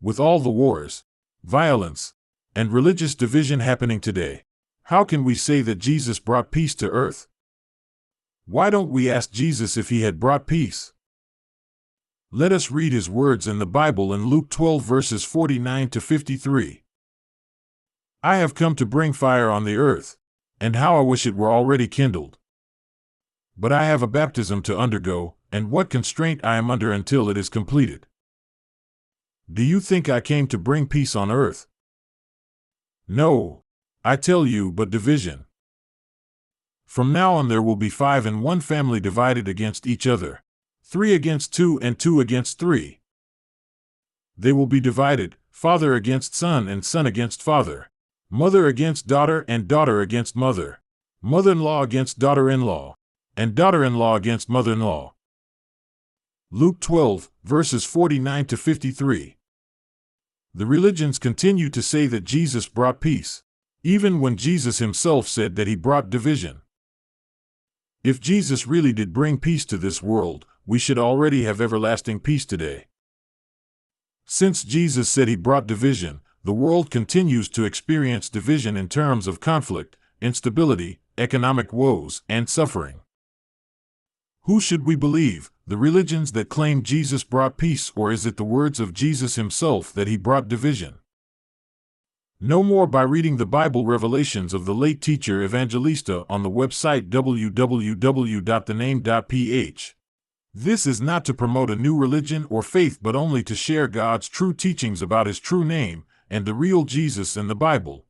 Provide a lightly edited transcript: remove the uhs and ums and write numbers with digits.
With all the wars, violence, and religious division happening today, how can we say that Jesus brought peace to earth? Why don't we ask Jesus if he had brought peace? Let us read his words in the Bible in Luke 12 verses 49 to 53. I have come to bring fire on the earth, and how I wish it were already kindled. But I have a baptism to undergo, and what constraint I am under until it is completed. Do you think I came to bring peace on earth? No, I tell you, but division. From now on there will be 5 in one family divided against each other, 3 against 2 and 2 against 3. They will be divided, father against son and son against father, mother against daughter and daughter against mother, mother-in-law against daughter-in-law, and daughter-in-law against mother-in-law. Luke 12, verses 49 to 53. The religions continue to say that Jesus brought peace, even when Jesus himself said that he brought division. If Jesus really did bring peace to this world, we should already have everlasting peace today. Since Jesus said he brought division, the world continues to experience division in terms of conflict, instability, economic woes, and suffering. Who should we believe, the religions that claim Jesus brought peace, or is it the words of Jesus himself that he brought division? Know more by reading the Bible Revelations of the late teacher Evangelista on the website www.thename.ph. This is not to promote a new religion or faith, but only to share God's true teachings about his true name and the real Jesus in the Bible.